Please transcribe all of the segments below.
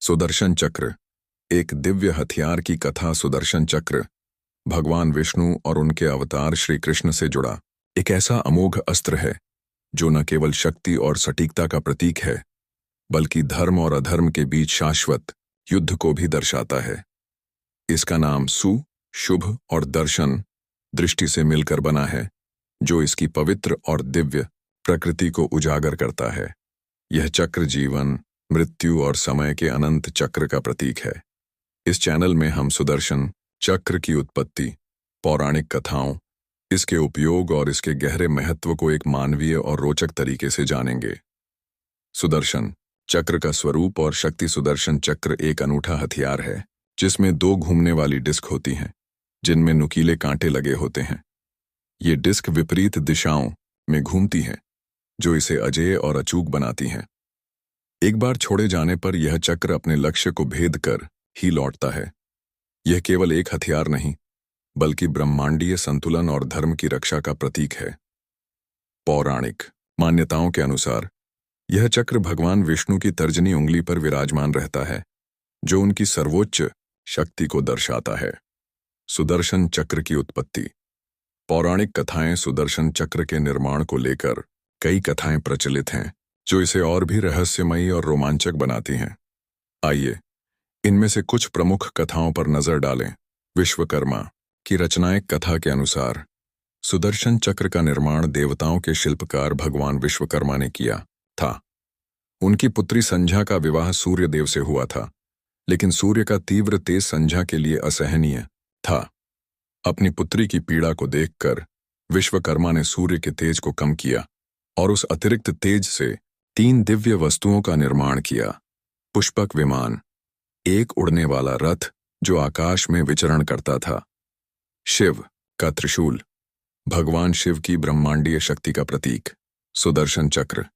सुदर्शन चक्र एक दिव्य हथियार की कथा। सुदर्शन चक्र भगवान विष्णु और उनके अवतार श्री कृष्ण से जुड़ा एक ऐसा अमोघ अस्त्र है जो न केवल शक्ति और सटीकता का प्रतीक है, बल्कि धर्म और अधर्म के बीच शाश्वत युद्ध को भी दर्शाता है। इसका नाम सु, शुभ और दर्शन दृष्टि से मिलकर बना है, जो इसकी पवित्र और दिव्य प्रकृति को उजागर करता है। यह चक्र जीवन, मृत्यु और समय के अनंत चक्र का प्रतीक है। इस चैनल में हम सुदर्शन चक्र की उत्पत्ति, पौराणिक कथाओं, इसके उपयोग और इसके गहरे महत्व को एक मानवीय और रोचक तरीके से जानेंगे। सुदर्शन चक्र का स्वरूप और शक्ति। सुदर्शन चक्र एक अनूठा हथियार है जिसमें दो घूमने वाली डिस्क होती हैं, जिनमें नुकीले कांटे लगे होते हैं। ये डिस्क विपरीत दिशाओं में घूमती हैं, जो इसे अजेय और अचूक बनाती हैं। एक बार छोड़े जाने पर यह चक्र अपने लक्ष्य को भेद कर ही लौटता है। यह केवल एक हथियार नहीं, बल्कि ब्रह्मांडीय संतुलन और धर्म की रक्षा का प्रतीक है। पौराणिक मान्यताओं के अनुसार यह चक्र भगवान विष्णु की तर्जनी उंगली पर विराजमान रहता है, जो उनकी सर्वोच्च शक्ति को दर्शाता है। सुदर्शन चक्र की उत्पत्ति। पौराणिक कथाएं। सुदर्शन चक्र के निर्माण को लेकर कई कथाएं प्रचलित हैं, जो इसे और भी रहस्यमयी और रोमांचक बनाती हैं। आइए इनमें से कुछ प्रमुख कथाओं पर नजर डालें। विश्वकर्मा की रचना। एक कथा के अनुसार सुदर्शन चक्र का निर्माण देवताओं के शिल्पकार भगवान विश्वकर्मा ने किया था। उनकी पुत्री संध्या का विवाह सूर्य देव से हुआ था, लेकिन सूर्य का तीव्र तेज संध्या के लिए असहनीय था। अपनी पुत्री की पीड़ा को देखकर विश्वकर्मा ने सूर्य के तेज को कम किया और उस अतिरिक्त तेज से 3 दिव्य वस्तुओं का निर्माण किया। पुष्पक विमान, एक उड़ने वाला रथ जो आकाश में विचरण करता था, शिव का त्रिशूल, भगवान शिव की ब्रह्मांडीय शक्ति का प्रतीक। सुदर्शन चक्र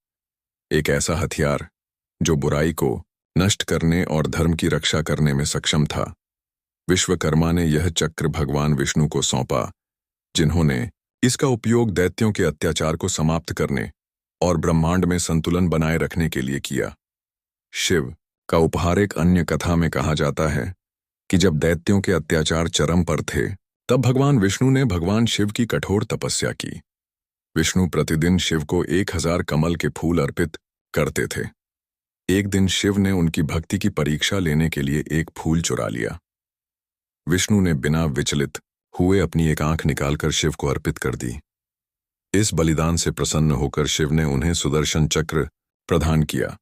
एक ऐसा हथियार जो बुराई को नष्ट करने और धर्म की रक्षा करने में सक्षम था। विश्वकर्मा ने यह चक्र भगवान विष्णु को सौंपा, जिन्होंने इसका उपयोग दैत्यों के अत्याचार को समाप्त करने और ब्रह्मांड में संतुलन बनाए रखने के लिए किया। शिव का उपहार। एक अन्य कथा में कहा जाता है कि जब दैत्यों के अत्याचार चरम पर थे, तब भगवान विष्णु ने भगवान शिव की कठोर तपस्या की। विष्णु प्रतिदिन शिव को 1000 कमल के फूल अर्पित करते थे। एक दिन शिव ने उनकी भक्ति की परीक्षा लेने के लिए एक फूल चुरा लिया। विष्णु ने बिना विचलित हुए अपनी एक आंख निकालकर शिव को अर्पित कर दी। इस बलिदान से प्रसन्न होकर शिव ने उन्हें सुदर्शन चक्र प्रदान किया।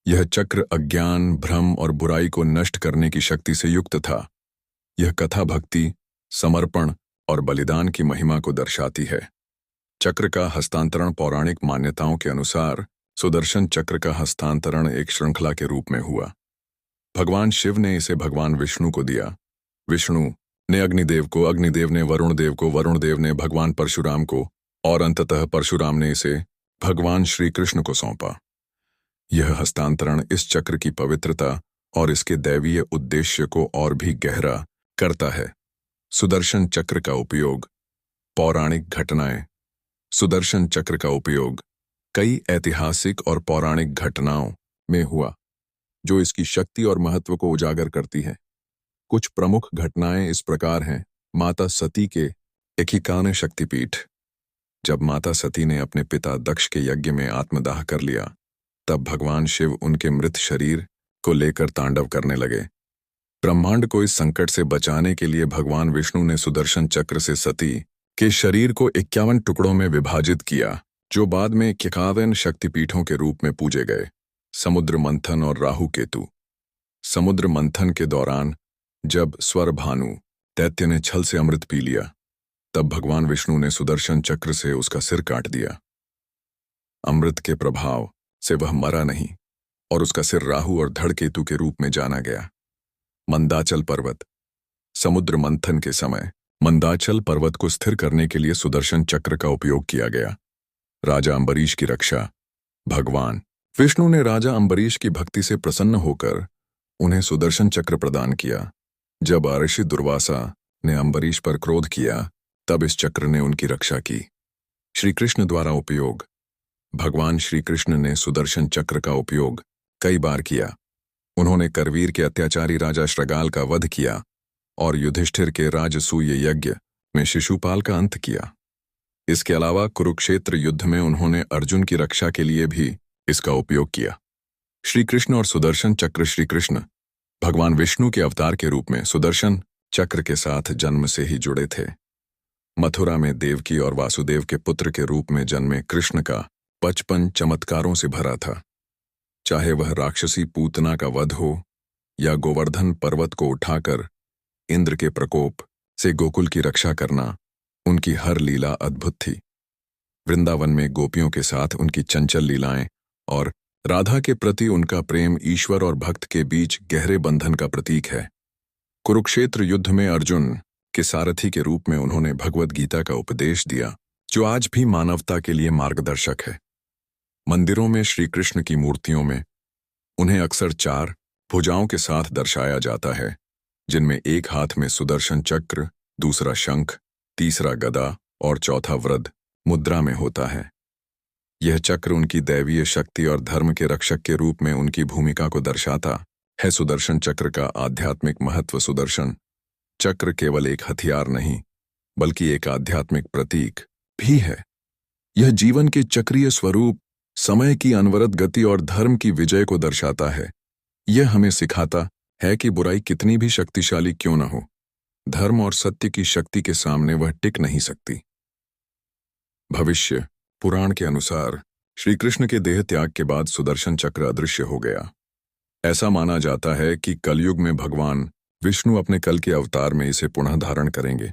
यह चक्र अज्ञान, भ्रम और बुराई को नष्ट करने की शक्ति से युक्त था। यह कथा भक्ति, समर्पण और बलिदान की महिमा को दर्शाती है। चक्र का हस्तांतरण। पौराणिक मान्यताओं के अनुसार सुदर्शन चक्र का हस्तांतरण एक श्रृंखला के रूप में हुआ। भगवान शिव ने इसे भगवान विष्णु को दिया, विष्णु ने अग्निदेव को, अग्निदेव ने वरुण देव को, वरुण देव ने भगवान परशुराम को और अंततः परशुराम ने इसे भगवान श्री कृष्ण को सौंपा। यह हस्तांतरण इस चक्र की पवित्रता और इसके दैवीय उद्देश्य को और भी गहरा करता है। सुदर्शन चक्र का उपयोग। पौराणिक घटनाएं। सुदर्शन चक्र का उपयोग कई ऐतिहासिक और पौराणिक घटनाओं में हुआ, जो इसकी शक्ति और महत्व को उजागर करती है। कुछ प्रमुख घटनाएं इस प्रकार हैं। माता सती के एकिकाने शक्तिपीठ। जब माता सती ने अपने पिता दक्ष के यज्ञ में आत्मदाह कर लिया, तब भगवान शिव उनके मृत शरीर को लेकर तांडव करने लगे। ब्रह्मांड को इस संकट से बचाने के लिए भगवान विष्णु ने सुदर्शन चक्र से सती के शरीर को 51 टुकड़ों में विभाजित किया, जो बाद में 51 शक्तिपीठों के रूप में पूजे गए। समुद्र मंथन और राहु केतु। समुद्र मंथन के दौरान जब स्वर भानु दैत्य ने छल से अमृत पी लिया, तब भगवान विष्णु ने सुदर्शन चक्र से उसका सिर काट दिया। अमृत के प्रभाव से वह मरा नहीं और उसका सिर राहु और धड़ केतु के रूप में जाना गया। मंदाचल पर्वत। समुद्र मंथन के समय मंदाचल पर्वत को स्थिर करने के लिए सुदर्शन चक्र का उपयोग किया गया। राजा अम्बरीश की रक्षा। भगवान विष्णु ने राजा अम्बरीश की भक्ति से प्रसन्न होकर उन्हें सुदर्शन चक्र प्रदान किया। जब महर्षि दुर्वासा ने अम्बरीश पर क्रोध किया, तब इस चक्र ने उनकी रक्षा की। श्री कृष्ण द्वारा उपयोग। भगवान श्री कृष्ण ने सुदर्शन चक्र का उपयोग कई बार किया। उन्होंने करवीर के अत्याचारी राजा श्रगाल का वध किया और युधिष्ठिर के राजसूय यज्ञ में शिशुपाल का अंत किया। इसके अलावा कुरुक्षेत्र युद्ध में उन्होंने अर्जुन की रक्षा के लिए भी इसका उपयोग किया। श्री कृष्ण और सुदर्शन चक्र। श्री कृष्ण भगवान विष्णु के अवतार के रूप में सुदर्शन चक्र के साथ जन्म से ही जुड़े थे। मथुरा में देवकी और वासुदेव के पुत्र के रूप में जन्मे कृष्ण का 55 चमत्कारों से भरा था। चाहे वह राक्षसी पूतना का वध हो या गोवर्धन पर्वत को उठाकर इंद्र के प्रकोप से गोकुल की रक्षा करना, उनकी हर लीला अद्भुत थी। वृंदावन में गोपियों के साथ उनकी चंचल लीलाएं और राधा के प्रति उनका प्रेम ईश्वर और भक्त के बीच गहरे बंधन का प्रतीक है। कुरुक्षेत्र युद्ध में अर्जुन के सारथी के रूप में उन्होंने भगवद गीता का उपदेश दिया, जो आज भी मानवता के लिए मार्गदर्शक है। मंदिरों में श्री कृष्ण की मूर्तियों में उन्हें अक्सर 4 भुजाओं के साथ दर्शाया जाता है, जिनमें एक हाथ में सुदर्शन चक्र, दूसरा शंख, तीसरा गदा और चौथा वृद्ध मुद्रा में होता है। यह चक्र उनकी दैवीय शक्ति और धर्म के रक्षक के रूप में उनकी भूमिका को दर्शाता है। सुदर्शन चक्र का आध्यात्मिक महत्व। सुदर्शन चक्र केवल एक हथियार नहीं, बल्कि एक आध्यात्मिक प्रतीक भी है। यह जीवन के चक्रीय स्वरूप, समय की अनवरत गति और धर्म की विजय को दर्शाता है। यह हमें सिखाता है कि बुराई कितनी भी शक्तिशाली क्यों न हो, धर्म और सत्य की शक्ति के सामने वह टिक नहीं सकती। भविष्य पुराण के अनुसार श्री कृष्ण के देह त्याग के बाद सुदर्शन चक्र अदृश्य हो गया। ऐसा माना जाता है कि कलयुग में भगवान विष्णु अपने कल के अवतार में इसे पुनः धारण करेंगे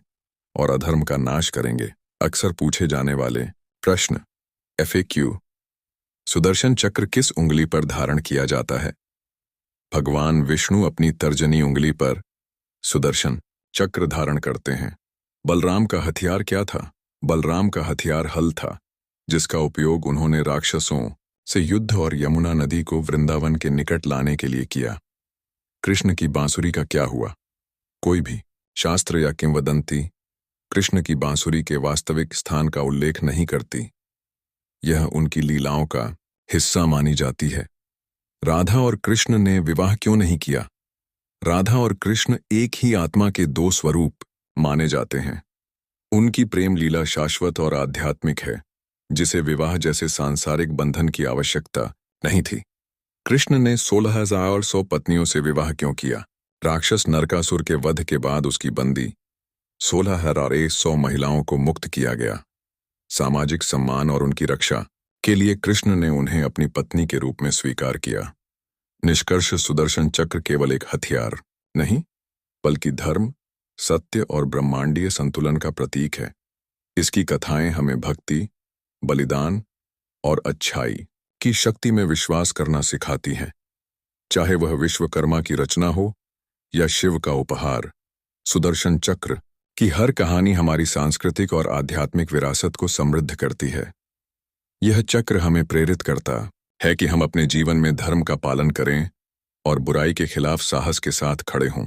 और अधर्म का नाश करेंगे। अक्सर पूछे जाने वाले प्रश्न FAQ: सुदर्शन चक्र किस उंगली पर धारण किया जाता है? भगवान विष्णु अपनी तर्जनी उंगली पर सुदर्शन चक्र धारण करते हैं। बलराम का हथियार क्या था? बलराम का हथियार हल था, जिसका उपयोग उन्होंने राक्षसों से युद्ध और यमुना नदी को वृंदावन के निकट लाने के लिए किया। कृष्ण की बांसुरी का क्या हुआ? कोई भी शास्त्र या किंवदंती कृष्ण की बांसुरी के वास्तविक स्थान का उल्लेख नहीं करती। यह उनकी लीलाओं का हिस्सा मानी जाती है। राधा और कृष्ण ने विवाह क्यों नहीं किया? राधा और कृष्ण एक ही आत्मा के 2 स्वरूप माने जाते हैं। उनकी प्रेम लीला शाश्वत और आध्यात्मिक है, जिसे विवाह जैसे सांसारिक बंधन की आवश्यकता नहीं थी। कृष्ण ने 16,100 पत्नियों से विवाह क्यों किया? राक्षस नरकासुर के वध के बाद उसकी बंदी 16,100 महिलाओं को मुक्त किया गया। सामाजिक सम्मान और उनकी रक्षा के लिए कृष्ण ने उन्हें अपनी पत्नी के रूप में स्वीकार किया। निष्कर्ष: सुदर्शन चक्र केवल एक हथियार नहीं, बल्कि धर्म, सत्य और ब्रह्मांडीय संतुलन का प्रतीक है। इसकी कथाएं हमें भक्ति, बलिदान और अच्छाई की शक्ति में विश्वास करना सिखाती हैं। चाहे वह विश्वकर्मा की रचना हो या शिव का उपहार, सुदर्शन चक्र की हर कहानी हमारी सांस्कृतिक और आध्यात्मिक विरासत को समृद्ध करती है। यह चक्र हमें प्रेरित करता है कि हम अपने जीवन में धर्म का पालन करें और बुराई के खिलाफ साहस के साथ खड़े हों।